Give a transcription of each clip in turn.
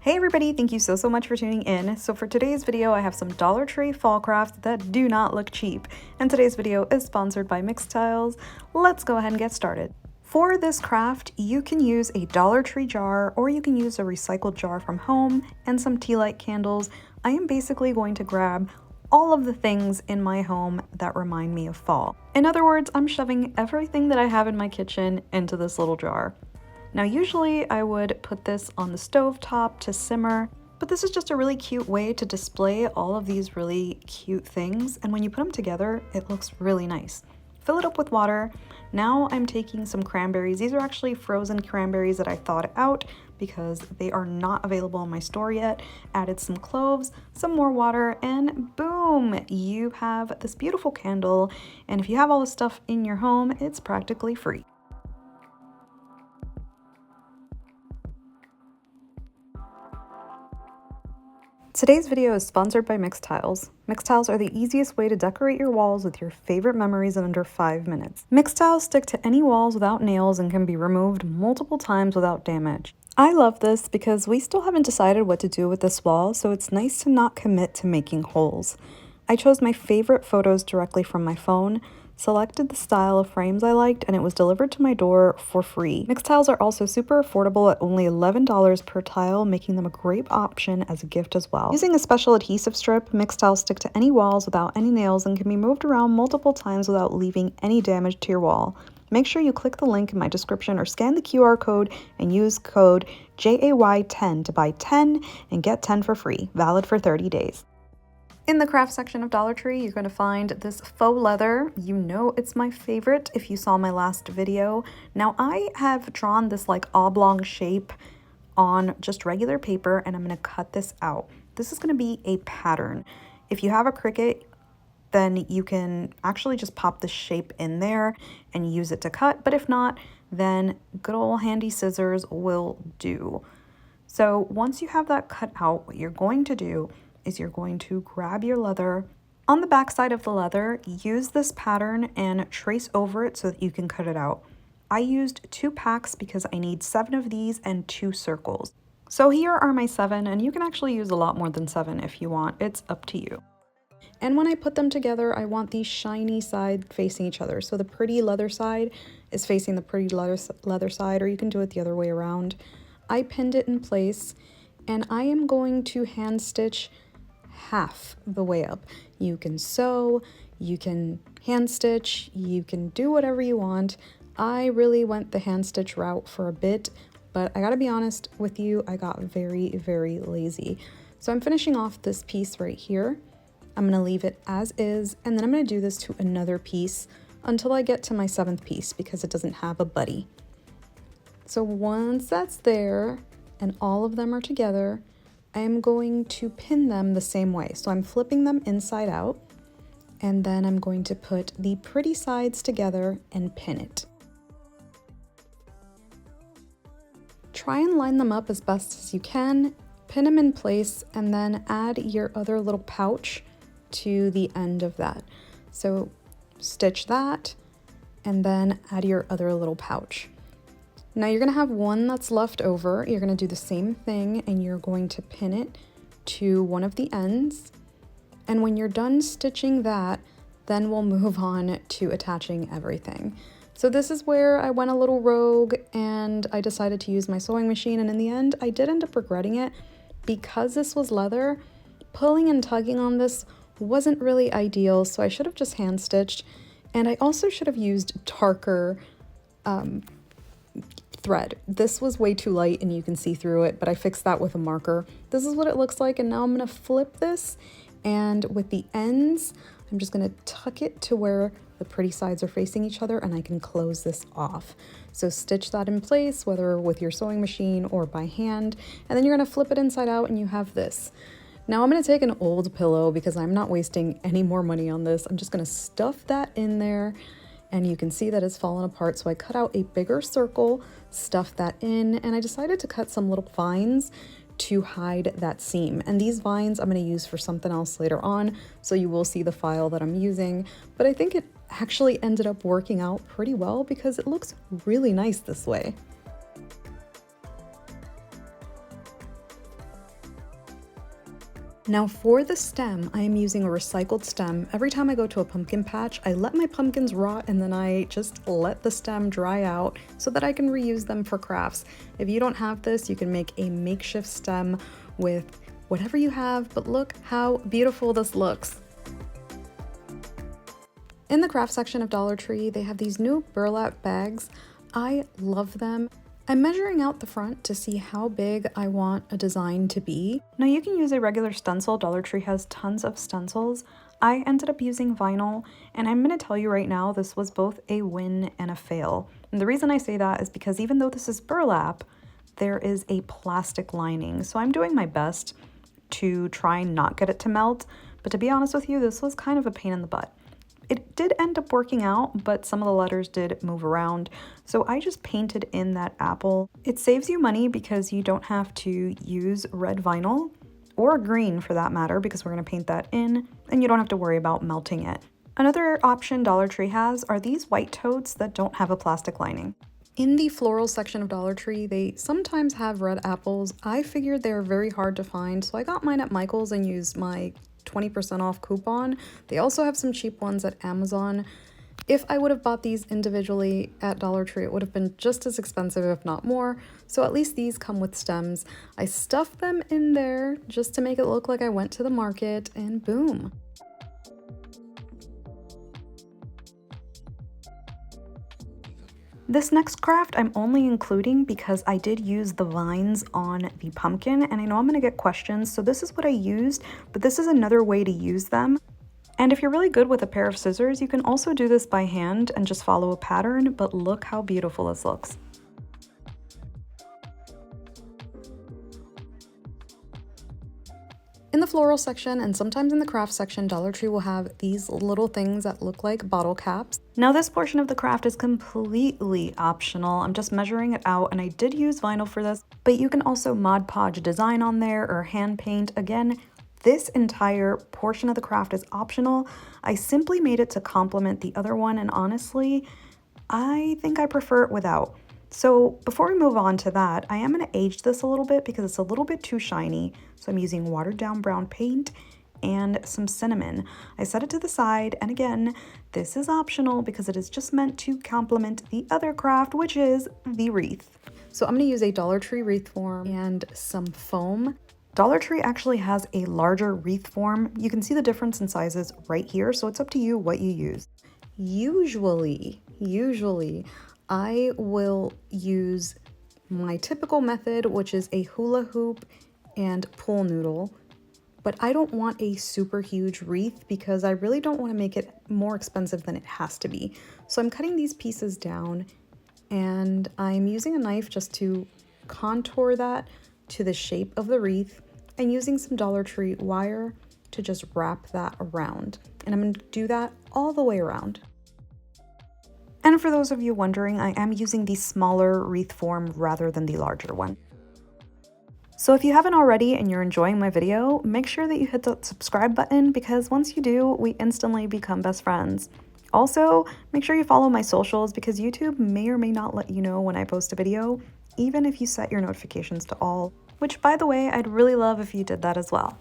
Hey everybody, thank you so much for tuning in. So for today's video, I have some Dollar Tree fall crafts that do not look cheap. And today's video is sponsored by Mixtiles. Let's go ahead and get started. For this craft, you can use a Dollar Tree jar or you can use a recycled jar from home and some tea light candles. I am basically going to grab all of the things in my home that remind me of fall. In other words, I'm shoving everything that I have in my kitchen into this little jar. Now usually I would put this on the stove top to simmer, but this is just a really cute way to display all of these really cute things, and when you put them together, it looks really nice. Fill it up with water. Now I'm taking some cranberries. These are actually frozen cranberries that I thawed out because they are not available in my store yet. Added some cloves, some more water, and boom, you have this beautiful candle. And if you have all this stuff in your home, it's practically free. Today's video is sponsored by Mixtiles. Mixtiles are the easiest way to decorate your walls with your favorite memories in under 5 minutes. Mixtiles stick to any walls without nails and can be removed multiple times without damage. I love this because we still haven't decided what to do with this wall, so it's nice to not commit to making holes. I chose my favorite photos directly from my phone, selected the style of frames I liked, and it was delivered to my door for free. Mixtiles are also super affordable at only $11 per tile, making them a great option as a gift as well. Using a special adhesive strip, Mixtiles stick to any walls without any nails and can be moved around multiple times without leaving any damage to your wall. Make sure you click the link in my description or scan the QR code and use code JAY10 to buy 10 and get 10 for free, valid for 30 days. In the craft section of Dollar Tree, you're going to find this faux leather. You know it's my favorite if you saw my last video. Now I have drawn this like oblong shape on just regular paper and I'm going to cut this out. This is going to be a pattern. If you have a Cricut, then you can actually just pop the shape in there and use it to cut. But if not, then good old handy scissors will do. So once you have that cut out, what you're going to do is you're going to grab your leather. On the back side of the leather, use this pattern and trace over it so that you can cut it out. I used 2 packs because I need 7 of these and 2 circles. So here are my 7, and you can actually use a lot more than 7 if you want. It's up to you. And when I put them together, I want these shiny sides facing each other. So the pretty leather side is facing the pretty leather side, or you can do it the other way around. I pinned it in place, and I am going to hand stitch half the way up. You can sew, you can hand stitch, you can do whatever you want. I really went the hand stitch route for a bit, but I gotta be honest with you, I got very lazy. So I'm finishing off this piece right here. I'm gonna leave it as is, and then I'm gonna do this to another piece until I get to my 7th piece because it doesn't have a buddy. So once that's there and all of them are together, I'm going to pin them the same way. So I'm flipping them inside out, and then I'm going to put the pretty sides together and pin it. Try and line them up as best as you can, pin them in place, and then add your other little pouch to the end of that. So stitch that, and then add your other little pouch. Now you're going to have one that's left over. You're going to do the same thing and you're going to pin it to one of the ends. And when you're done stitching that, then we'll move on to attaching everything. So this is where I went a little rogue and I decided to use my sewing machine, and in the end I did end up regretting it because this was leather. Pulling and tugging on this wasn't really ideal, so I should have just hand stitched, and I also should have used darker thread. This was way too light and you can see through it, but I fixed that with a marker. This is what it looks like, and now I'm gonna flip this, and with the ends I'm just gonna tuck it to where the pretty sides are facing each other, and I can close this off. So stitch that in place, whether with your sewing machine or by hand, and then you're gonna flip it inside out and you have this. Now I'm gonna take an old pillow because I'm not wasting any more money on this. I'm just gonna stuff that in there, and you can see that it's fallen apart. So I cut out a bigger circle, stuffed that in, and I decided to cut some little vines to hide that seam. And these vines I'm going to use for something else later on, so you will see the file that I'm using. But I think it actually ended up working out pretty well because it looks really nice this way. Now for the stem, I am using a recycled stem. Every time I go to a pumpkin patch, I let my pumpkins rot and then I just let the stem dry out so that I can reuse them for crafts. If you don't have this, you can make a makeshift stem with whatever you have, but look how beautiful this looks. In the craft section of Dollar Tree, they have these new burlap bags. I love them. I'm measuring out the front to see how big I want a design to be. Now you can use a regular stencil. Dollar Tree has tons of stencils. I ended up using vinyl, and I'm gonna tell you right now, this was both a win and a fail. And the reason I say that is because even though this is burlap, there is a plastic lining. So I'm doing my best to try and not get it to melt. But to be honest with you, this was kind of a pain in the butt. It did end up working out, but some of the letters did move around. So I just painted in that apple. It saves you money because you don't have to use red vinyl or green for that matter, because we're gonna paint that in, and you don't have to worry about melting it. Another option Dollar Tree has are these white totes that don't have a plastic lining. In the floral section of Dollar Tree, they sometimes have red apples. I figured they're very hard to find, so I got mine at Michael's and used my 20% off coupon. They also have some cheap ones at Amazon. If I would have bought these individually at Dollar Tree, it would have been just as expensive, if not more. So at least these come with stems. I stuffed them in there just to make it look like I went to the market, and boom. This next craft I'm only including because I did use the vines on the pumpkin, and I know I'm gonna get questions, so this is what I used, but this is another way to use them. And if you're really good with a pair of scissors, you can also do this by hand and just follow a pattern, but look how beautiful this looks. In the floral section and sometimes in the craft section, Dollar Tree will have these little things that look like bottle caps. Now this portion of the craft is completely optional. I'm just measuring it out, and I did use vinyl for this, but you can also Mod Podge a design on there or hand paint. Again, this entire portion of the craft is optional. I simply made it to complement the other one, and honestly, I think I prefer it without. So before we move on to that, I am going to age this a little bit because it's a little bit too shiny. So I'm using watered down brown paint and some cinnamon. I set it to the side, and again, this is optional because it is just meant to complement the other craft, which is the wreath. So I'm going to use a Dollar Tree wreath form and some foam. Dollar Tree actually has a larger wreath form. You can see the difference in sizes right here, so it's up to you what you use. Usually, I will use my typical method, which is a hula hoop and pool noodle, but I don't want a super huge wreath because I really don't want to make it more expensive than it has to be. So I'm cutting these pieces down, and I'm using a knife just to contour that to the shape of the wreath, and using some Dollar Tree wire to just wrap that around. And I'm going to do that all the way around. And for those of you wondering, I am using the smaller wreath form rather than the larger one. So if you haven't already and you're enjoying my video, make sure that you hit the subscribe button, because once you do, we instantly become best friends. Also, make sure you follow my socials because YouTube may or may not let you know when I post a video, even if you set your notifications to all, which by the way, I'd really love if you did that as well.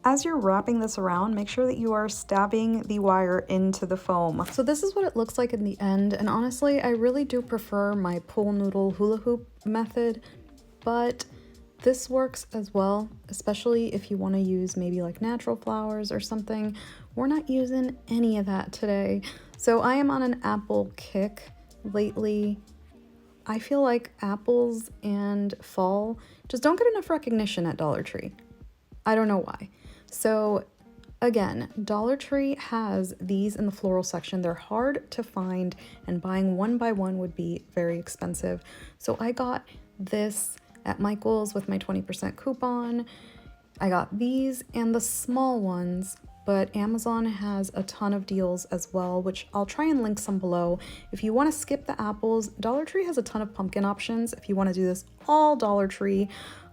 As you're wrapping this around, make sure that you are stabbing the wire into the foam. So this is what it looks like in the end, and honestly, I really do prefer my pool noodle hula hoop method, but this works as well, especially if you want to use maybe like natural flowers or something. We're not using any of that today. So I am on an apple kick lately. I feel like apples and fall just don't get enough recognition at Dollar Tree. I don't know why. So again, Dollar Tree has these in the floral section. They're hard to find, and buying one by one would be very expensive. So I got this at Michael's with my 20% coupon. I got these and the small ones, but Amazon has a ton of deals as well, which I'll try and link some below. If you want to skip the apples, Dollar Tree has a ton of pumpkin options. If you want to do this all Dollar Tree,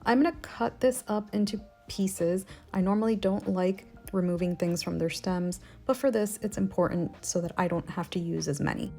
I'm going to cut this up into pieces. I normally don't like removing things from their stems, but for this it's important so that I don't have to use as many.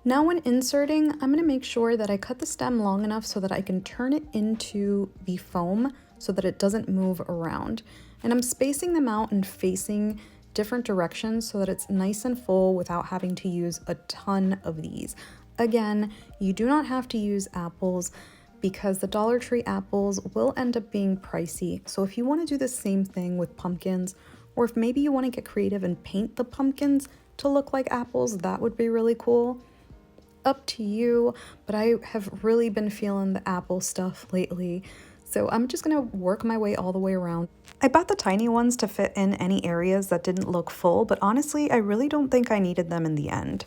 Now when inserting, I'm gonna make sure that I cut the stem long enough so that I can turn it into the foam so that it doesn't move around. And I'm spacing them out and facing different directions so that it's nice and full without having to use a ton of these. Again, you do not have to use apples because the Dollar Tree apples will end up being pricey. So if you want to do the same thing with pumpkins, or if maybe you want to get creative and paint the pumpkins to look like apples, that would be really cool. Up to you, but I have really been feeling the apple stuff lately. So I'm just gonna work my way all the way around. I bought the tiny ones to fit in any areas that didn't look full, but honestly, I really don't think I needed them in the end.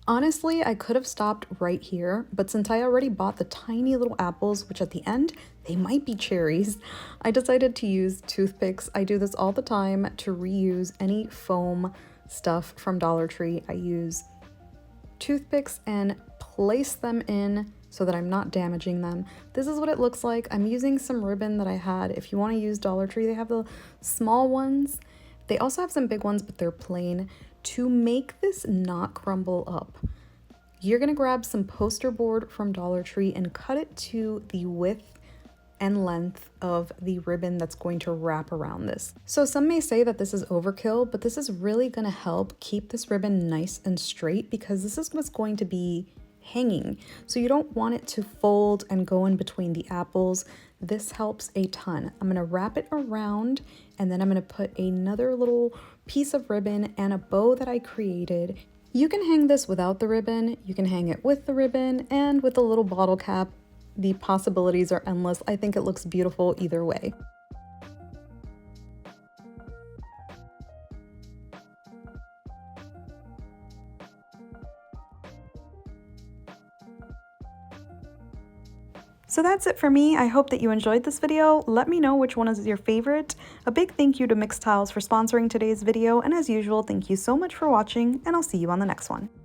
Honestly, I could have stopped right here, but since I already bought the tiny little apples, which at the end, they might be cherries, I decided to use toothpicks. I do this all the time to reuse any foam stuff from Dollar Tree. I use toothpicks and place them in so that I'm not damaging them. This is what it looks like. I'm using some ribbon that I had. If you want to use Dollar Tree, they have the small ones. They also have some big ones, but they're plain. To make this not crumble up, you're gonna grab some poster board from Dollar Tree and cut it to the width and length of the ribbon that's going to wrap around this. So some may say that this is overkill, but this is really gonna help keep this ribbon nice and straight because this is what's going to be hanging. So you don't want it to fold and go in between the apples. This helps a ton. I'm gonna wrap it around and then I'm gonna put another little piece of ribbon and a bow that I created. You can hang this without the ribbon, you can hang it with the ribbon, and with a little bottle cap. The possibilities are endless. I think it looks beautiful either way. So that's it for me. I hope that you enjoyed this video. Let me know which one is your favorite. A big thank you to Mixed Tiles for sponsoring today's video, and as usual, thank you so much for watching, and I'll see you on the next one.